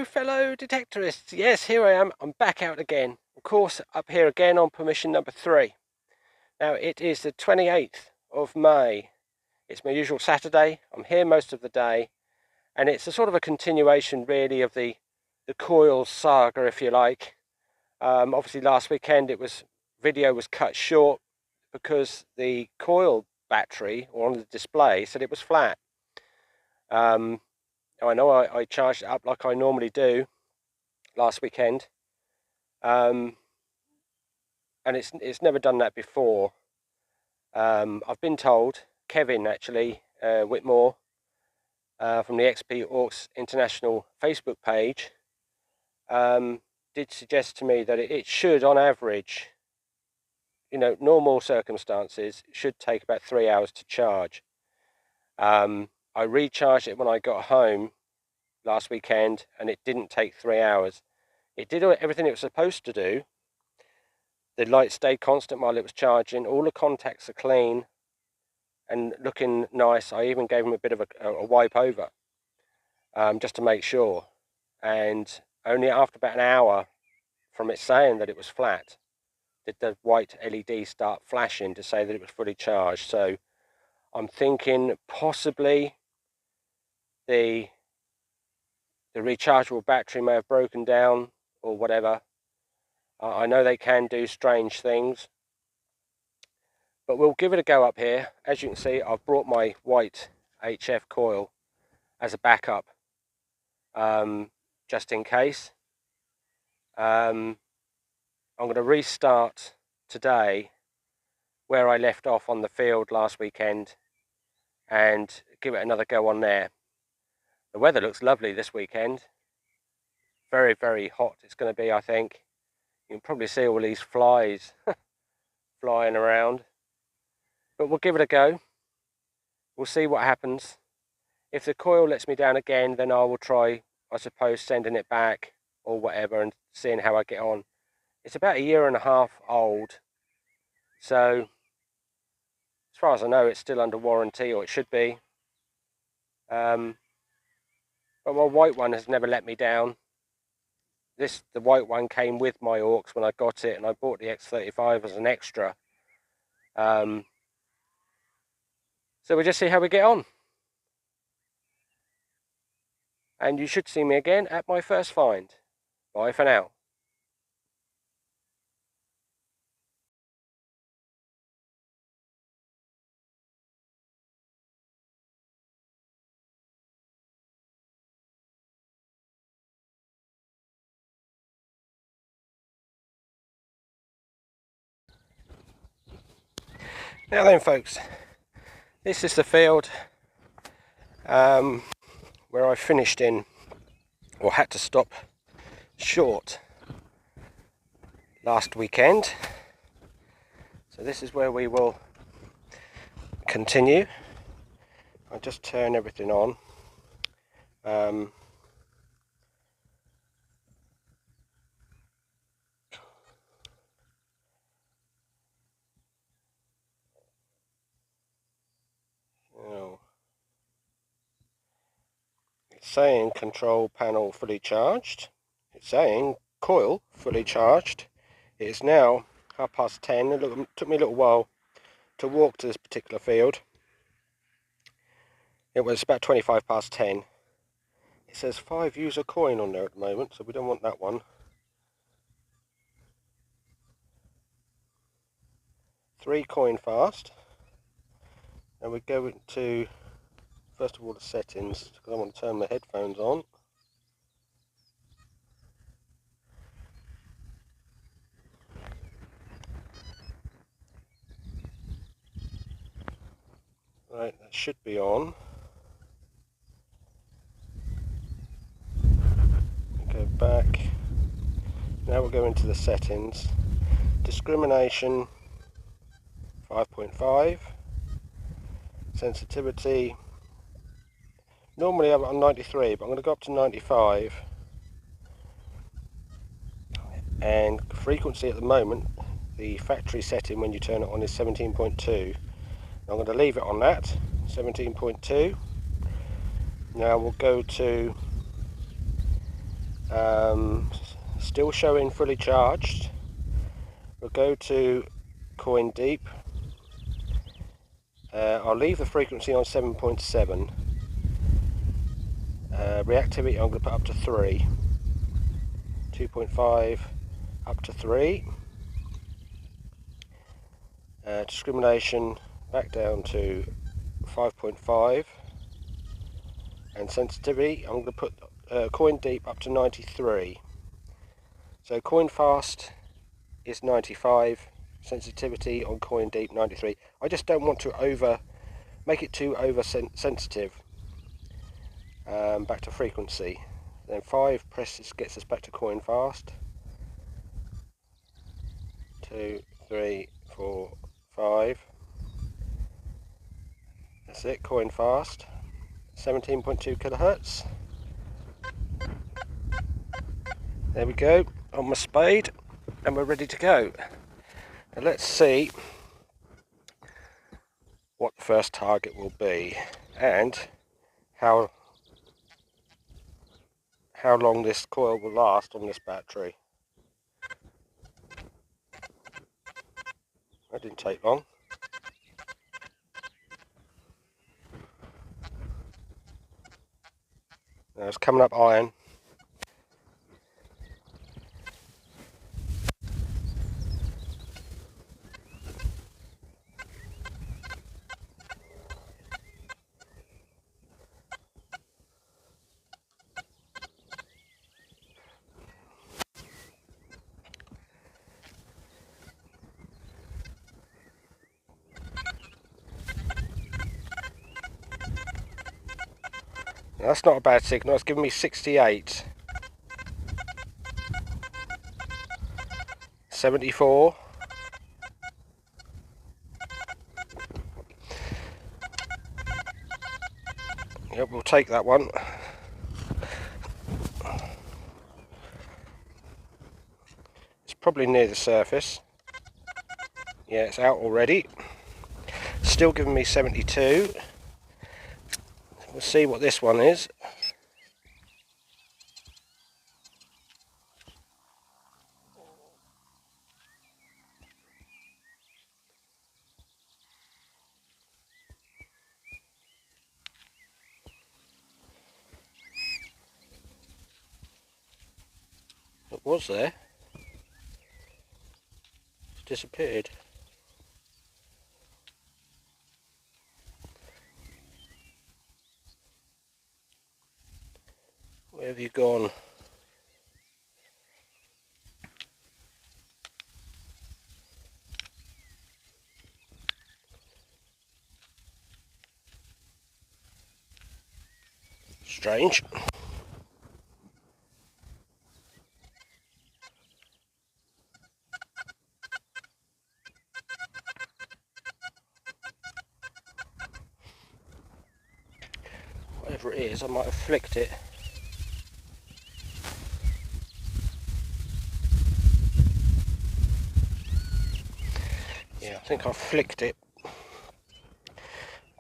Hello fellow detectorists, yes, here I am, I'm back out again, of course up here again on permission number 3. Now it is the 28th of May, it's my usual Saturday, I'm here most of the day, and it's a sort of a continuation really of the coil saga, if you like. Obviously last weekend video was cut short because the coil battery, or on the display, said it was flat. I know I charged it up like I normally do last weekend, and it's never done that before. I've been told, Kevin actually, Whitmore, from the XP Orcs International Facebook page, did suggest to me that it should, on average, normal circumstances, should take about 3 hours to charge. I recharged it when I got home last weekend, and it didn't take 3 hours. It did everything it was supposed to do. The light stayed constant while it was charging. All the contacts are clean and looking nice. I even gave them a bit of a wipe over, just to make sure. And only after about an hour from it saying that it was flat did the white LED start flashing to say that it was fully charged. So I'm thinking possibly the rechargeable battery may have broken down or whatever. I know they can do strange things, but we'll give it a go up here. As you can see, I've brought my white HF coil as a backup, just in case. I'm going to restart today where I left off on the field last weekend and give it another go on there. The weather looks lovely this weekend. Very, very hot it's going to be, I think. You can probably see all these flies flying around. But we'll give it a go. We'll see what happens. If the coil lets me down again, then I will try, I suppose, sending it back or whatever and seeing how I get on. It's about 1.5 years old. So, as far as I know, it's still under warranty, or it should be. But my white one has never let me down. The white one came with my Orcs when I got it, and I bought the X35 as an extra. So we'll just see how we get on. And you should see me again at my first find. Bye for now. Now then folks, this is the field where I finished in, or had to stop short last weekend. So this is where we will continue. I'll just turn everything on. It's saying control panel fully charged. It's saying coil fully charged. It is now 10:30. It took me a little while to walk to this particular field. It was about 10:25. It says 5 user coin on there at the moment, so we don't want that one. 3 coin fast. And we go into, first of all, the settings, because I want to turn my headphones on. Right, that should be on. Go back. Now we'll go into the settings. Discrimination 5.5. Sensitivity. Normally I'm on 93, but I'm going to go up to 95. And frequency at the moment, the factory setting when you turn it on is 17.2. I'm going to leave it on that, 17.2. Now we'll go to Still showing fully charged. We'll go to coin deep. I'll leave the frequency on 7.7. Reactivity I'm going to put up to 3. 2.5 up to 3. Discrimination back down to 5.5. And sensitivity I'm going to put coin deep up to 93. So coin fast is 95. Sensitivity on coin deep 93. I just don't want to make it too over sensitive. Back to frequency. Then 5 gets us back to coin fast. 2, 3, 4, 5. That's it, coin fast. 17.2 kilohertz. There we go, on my spade, and we're ready to go. Now let's see what the first target will be and how long this coil will last on this battery. That didn't take long. Now it's coming up iron. Now that's not a bad signal, it's giving me 68. 74. Yep, we'll take that one. It's probably near the surface. Yeah, it's out already. Still giving me 72. We'll see what this one is. It was there. It's disappeared. Where have you gone? Strange. Whatever it is, I might have flicked it. Yeah, I think I flicked it.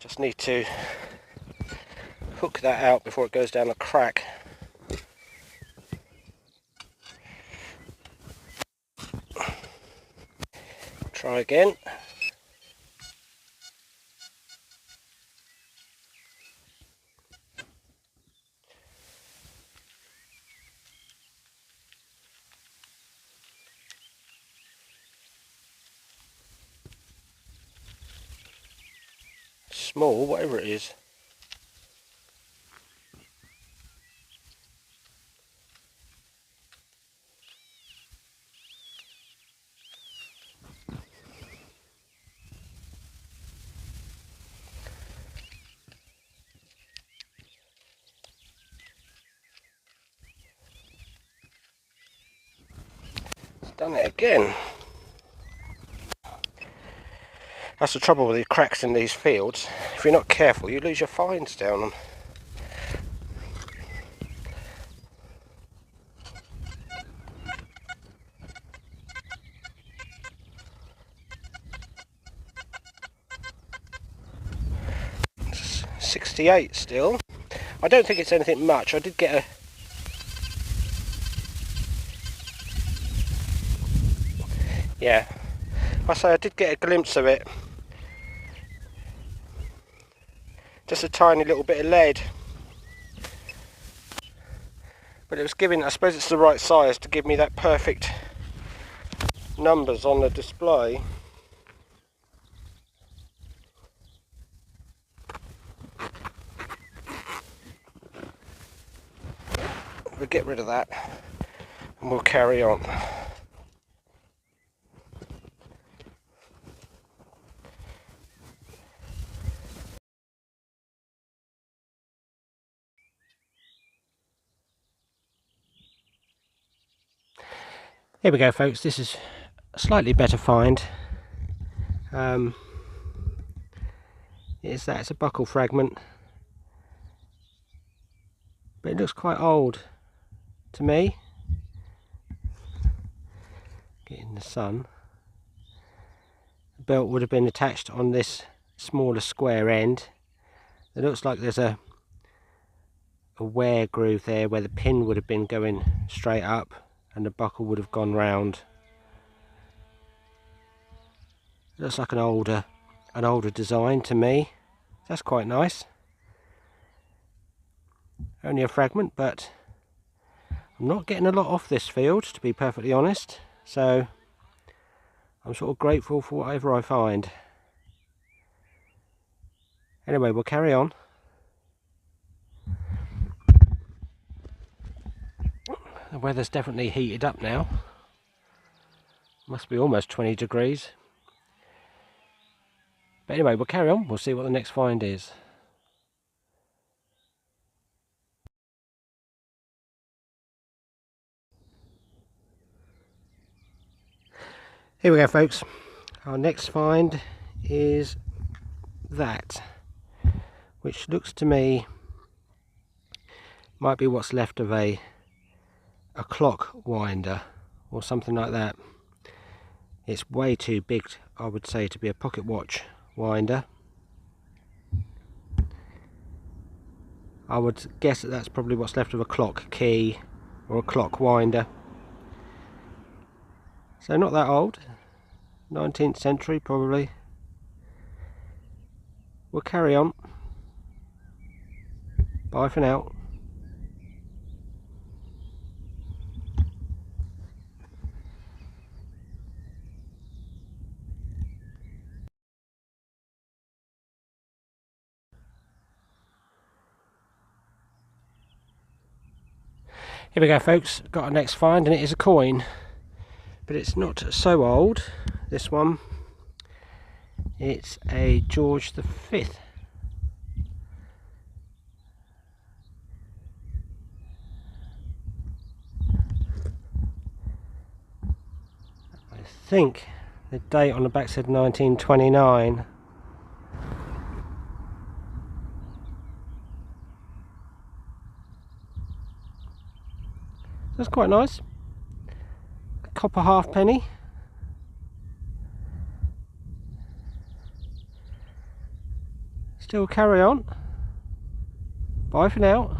Just need to hook that out before it goes down the crack. Try again. Small, whatever it is. It's done it again. That's the trouble with the cracks in these fields. If you're not careful, you lose your fines down them. It's 68 still. I don't think it's anything much. I did get Yeah, I say I did get a glimpse of it. Just a tiny little bit of lead. But it was giving, I suppose it's the right size to give me that perfect numbers on the display. We'll get rid of that and we'll carry on. Here we go, folks. This is a slightly better find. It's a buckle fragment, but it looks quite old to me. Get in the sun. The belt would have been attached on this smaller square end. It looks like there's a wear groove there where the pin would have been going straight up and the buckle would have gone round. It looks like an older design to me. That's quite nice. Only a fragment, but I'm not getting a lot off this field, to be perfectly honest, so I'm sort of grateful for whatever I find. Anyway, we'll carry on. The weather's definitely heated up now. Must be almost 20 degrees. But anyway, we'll carry on. We'll see what the next find is. Here we go, folks. Our next find is that, which looks to me might be what's left of a clock winder or something like that. It's way too big, I would say, to be a pocket watch winder. I would guess that that's probably what's left of a clock key or a clock winder. So not that old, 19th century probably. We'll carry on. Bye for now. Here we go, folks. Got our next find, and it is a coin, but it's not so old. This one, it's a George V. I think the date on the back said 1929. That's quite nice. A copper halfpenny. Still carry on. Bye for now.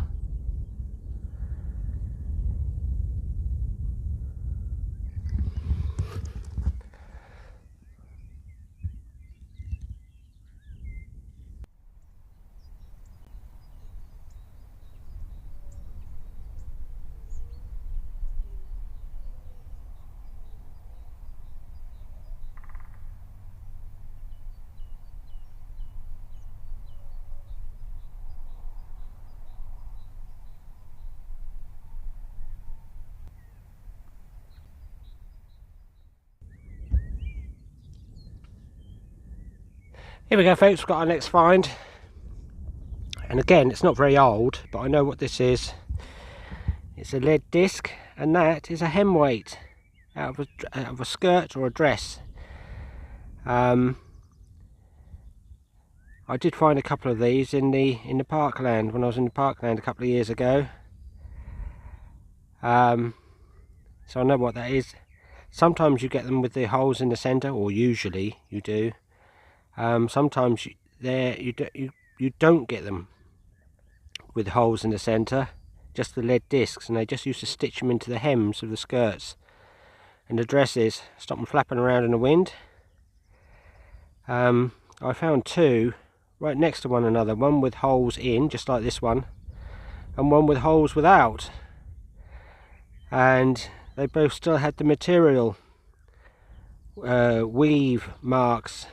Here we go, folks. We've got our next find, and again, it's not very old, but I know what this is. It's a lead disc, and that is a hem weight out of a skirt or a dress. I did find a couple of these in the parkland when I was in the parkland a couple of years ago. So I know what that is. Sometimes you get them with the holes in the centre, or usually you do. Sometimes you don't get them with holes in the centre, just the lead discs, and they just used to stitch them into the hems of the skirts. and address is. Stop them flapping around in the wind. I found two right next to one another, one with holes in, just like this one, and one with holes without, and they both still had the material weave marks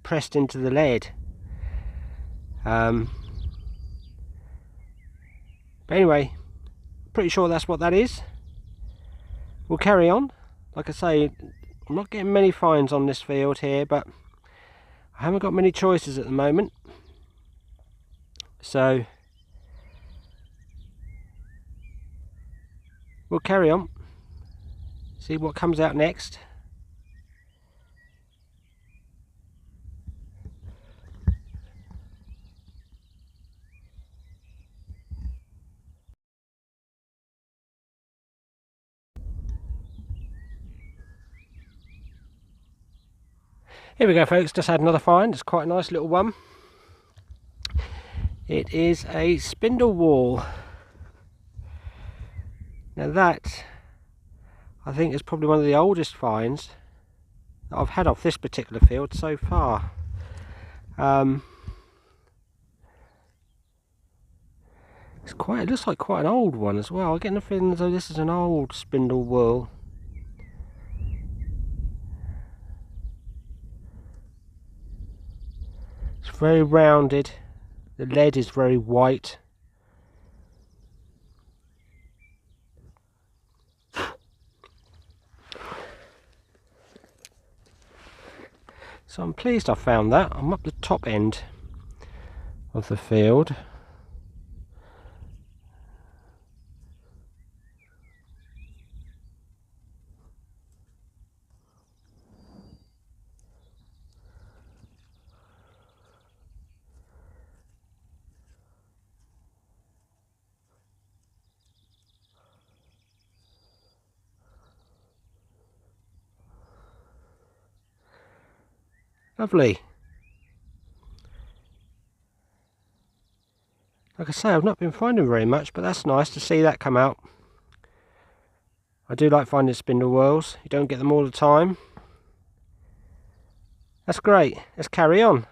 pressed into the lead. But anyway, pretty sure that's what that is. We'll carry on. Like I say, I'm not getting many finds on this field here, but I haven't got many choices at the moment, so we'll carry on, see what comes out next. Here we go, folks, just had another find. It's quite a nice little one. It is a spindle whorl. Now that, I think, is probably one of the oldest finds that I've had off this particular field so far. It looks like quite an old one as well. I'm getting the feeling as though this is an old spindle whorl. It's very rounded. The lead is very white. So I'm pleased I found that. I'm up the top end of the field. Lovely. Like I say, I've not been finding very much, but that's nice to see that come out. I do like finding spindle whorls. You don't get them all the time. That's great. Let's carry on.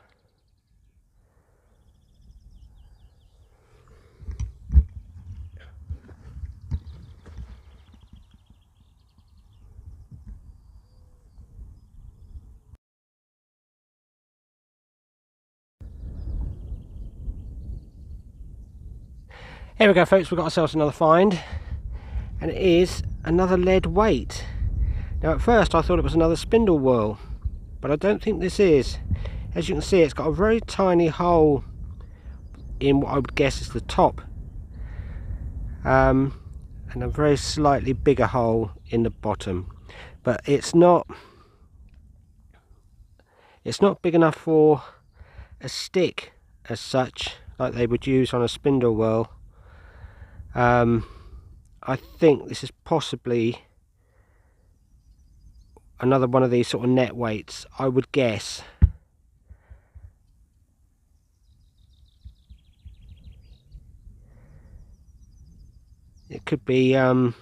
Here we go, folks, we've got ourselves another find, and it is another lead weight. Now at first I thought it was another spindle whorl, but I don't think this is. As you can see, it's got a very tiny hole in what I would guess is the top, and a very slightly bigger hole in the bottom, but it's not big enough for a stick as such, like they would use on a spindle whorl. I think this is possibly another one of these sort of net weights, I would guess. It could be some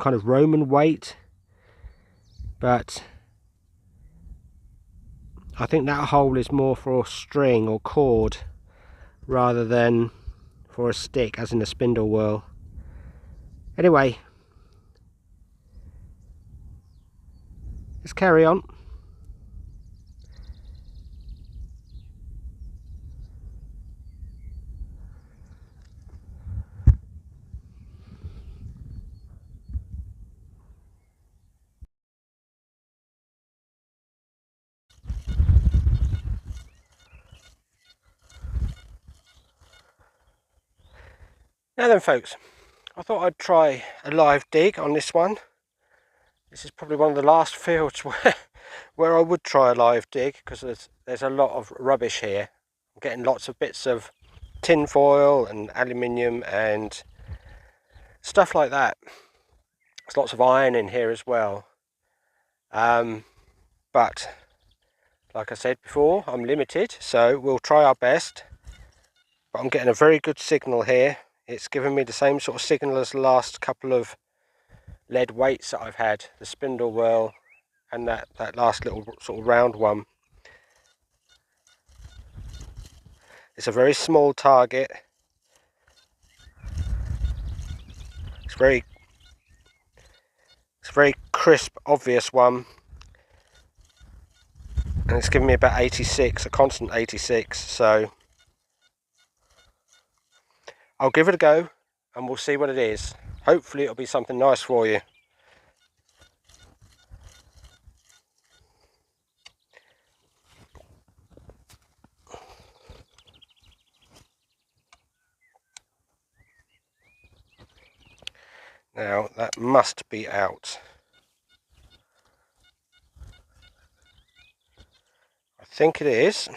kind of Roman weight, but I think that hole is more for string or cord rather than for a stick, as in a spindle whorl. Anyway, let's carry on. Now then, folks, I thought I'd try a live dig on this one. This is probably one of the last fields where I would try a live dig, because there's a lot of rubbish here. I'm getting lots of bits of tin foil and aluminium and stuff like that. There's lots of iron in here as well. But like I said before, I'm limited, so we'll try our best. But I'm getting a very good signal here. It's given me the same sort of signal as the last couple of lead weights that I've had, the Spindle whorl and that last little sort of round one. It's a very small target. It's very crisp, obvious one, and it's giving me about 86, a constant 86, so I'll give it a go and we'll see what it is. Hopefully it'll be something nice for you. Now that must be out. I think it is.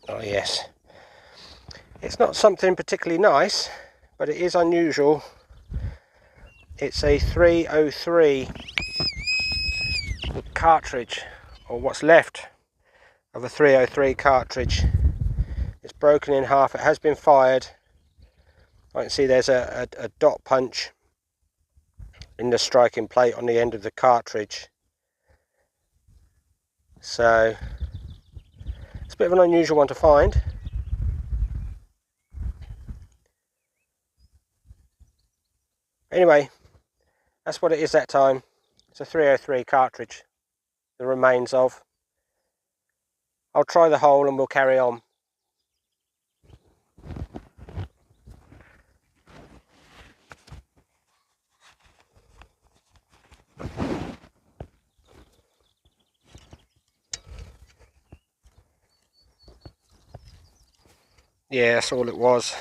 Oh yes. It's not something particularly nice, but it is unusual. It's a 303 cartridge, or what's left of a 303 cartridge. It's broken in half. It has been fired. I can see there's a dot punch in the striking plate on the end of the cartridge. So it's a bit of an unusual one to find. Anyway, that's what it is that time. It's a 303 cartridge, the remains of. I'll try the hole and we'll carry on. Yeah, that's all it was.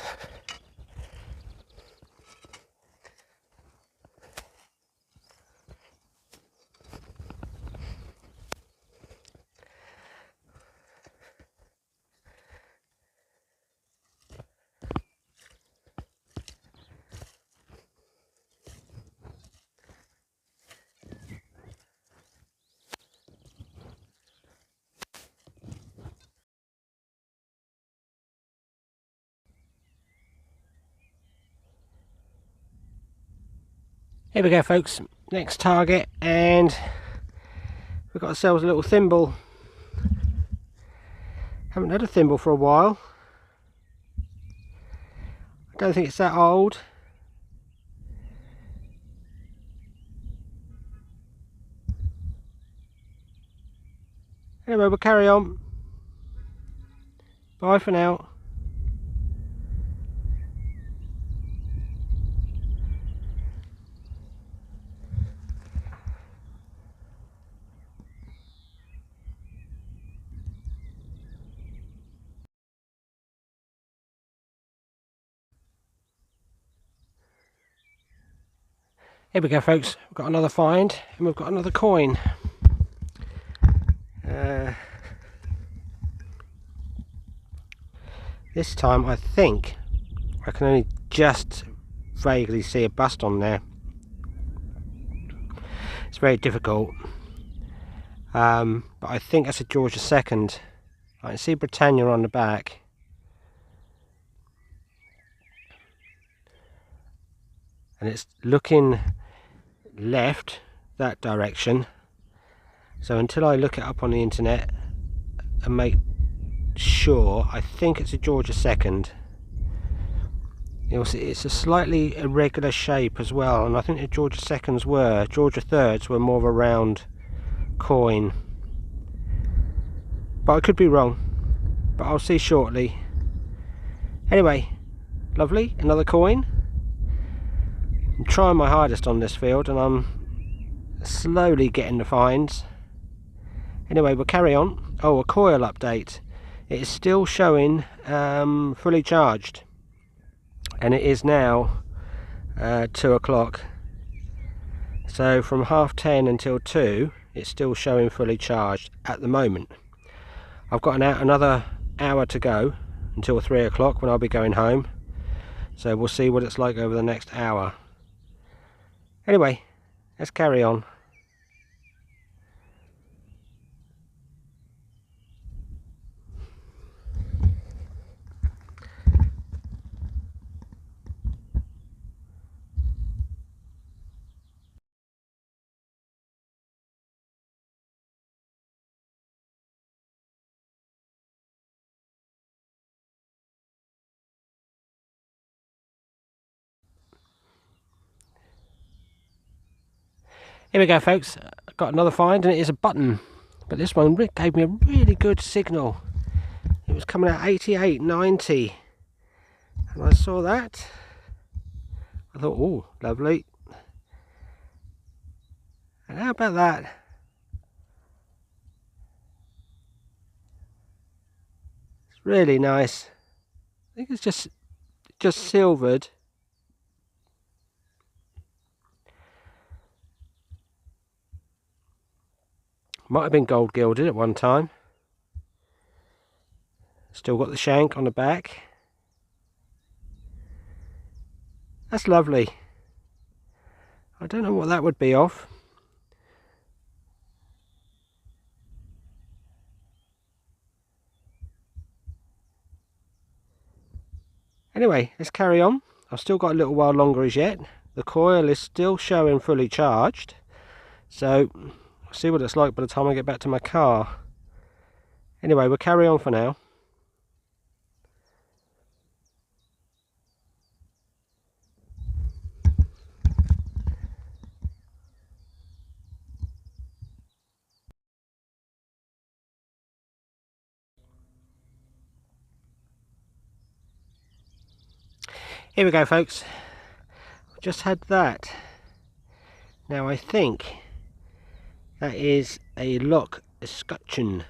Here we go, folks. Next target, and we've got ourselves a little thimble. Haven't had a thimble for a while. I don't think it's that old. Anyway, we'll carry on. Bye for now. Here we go, folks. We've got another find, and we've got another coin. This time I think I can only just vaguely see a bust on there. It's very difficult, but I think that's a George II. I can see Britannia on the back. And it's looking left, that direction. So until I look it up on the internet and make sure, I think it's a George II. You'll see it's a slightly irregular shape as well, and I think the George II's were. George III's were more of a round coin. But I could be wrong, but I'll see shortly. Anyway, lovely, another coin. I'm trying my hardest on this field and I'm slowly getting the finds. Anyway, we'll carry on. Oh, a coil update. It is still showing fully charged, and it is now 2 o'clock. So from 10:30 until 2, it's still showing fully charged at the moment. I've got another hour to go until 3 o'clock when I'll be going home. So we'll see what it's like over the next hour. Anyway, let's carry on. Here we go, folks. I've got another find, and it is a button, but this one gave me a really good signal. It was coming at 88, 90, and I saw that. I thought, oh, lovely. And how about that? It's really nice. I think it's just silvered. Might have been gold gilded at one time. Still got the shank on the back. That's lovely. I don't know what that would be of. Anyway, let's carry on. I've still got a little while longer as yet. The coil is still showing fully charged. So, I'll see what it's like by the time I get back to my car. Anyway, we'll carry on for now. Here we go, folks. Just had that. Now I think that is a lock escutcheon.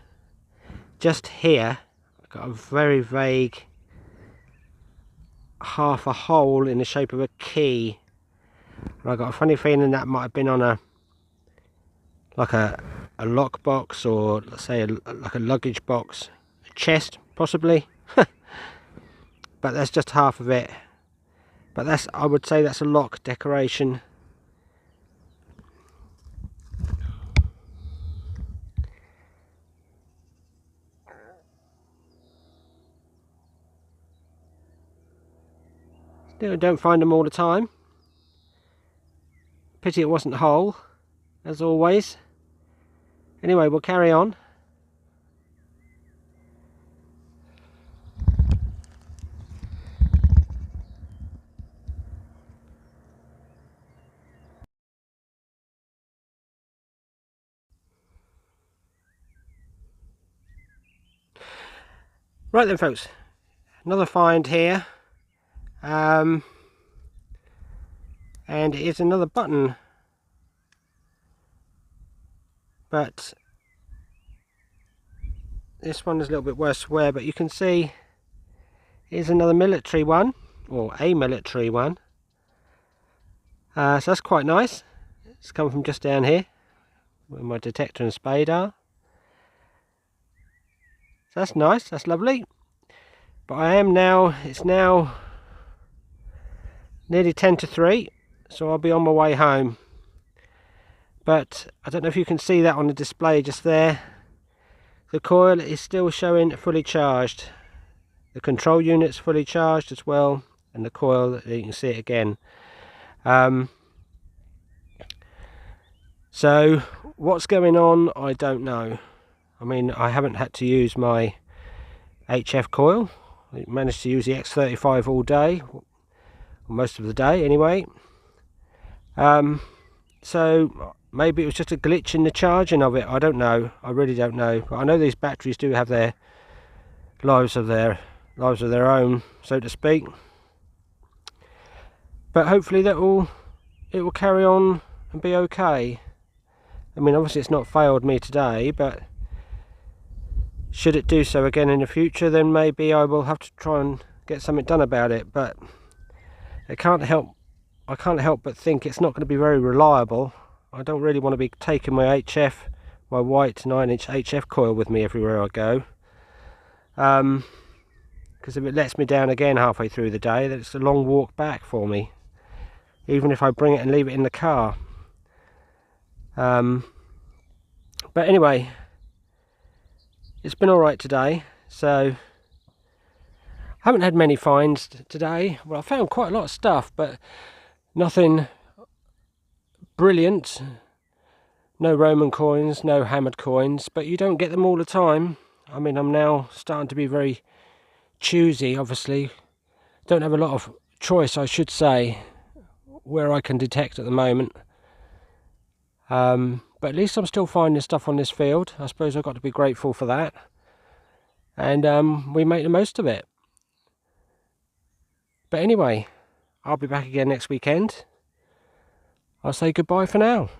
Just here, I've got a very vague half a hole in the shape of a key. And I got a funny feeling that might have been on a lock box, or let's say like a luggage box, a chest possibly. But that's just half of it. But I would say that's a lock decoration. Still don't find them all the time. Pity it wasn't whole, as always. Anyway, we'll carry on. Right then, folks, another find here, and it is another button, but this one is a little bit worse to wear, but you can see here's another military one, or a military one. So that's quite nice. It's come from just down here where my detector and spade are. So that's nice, that's lovely. But it's now nearly 10 to 3, so I'll be on my way home. But I don't know if you can see that on the display just there. The coil is still showing fully charged. The control unit's fully charged as well, and the coil, you can see it again. So what's going on, I don't know. I mean, I haven't had to use my HF coil. I managed to use the X35 all day, most of the day anyway. So maybe it was just a glitch in the charging of it. I don't know. I really don't know. But I know these batteries do have their lives of their own, so to speak. But hopefully it will carry on and be okay. I mean, obviously it's not failed me today, but should it do so again in the future, then maybe I will have to try and get something done about it. But I can't help but think it's not going to be very reliable. I don't really want to be taking my white 9-inch HF coil with me everywhere I go. Because if it lets me down again halfway through the day, then it's a long walk back for me. even if I bring it and leave it in the car. But anyway, it's been alright today, so I haven't had many finds today. Well, I found quite a lot of stuff, but nothing brilliant. No Roman coins, no hammered coins, but you don't get them all the time. I mean, I'm now starting to be very choosy, obviously. Don't have a lot of choice, I should say, where I can detect at the moment. But at least I'm still finding stuff on this field. I suppose I've got to be grateful for that. And we make the most of it. But anyway, I'll be back again next weekend. I'll say goodbye for now.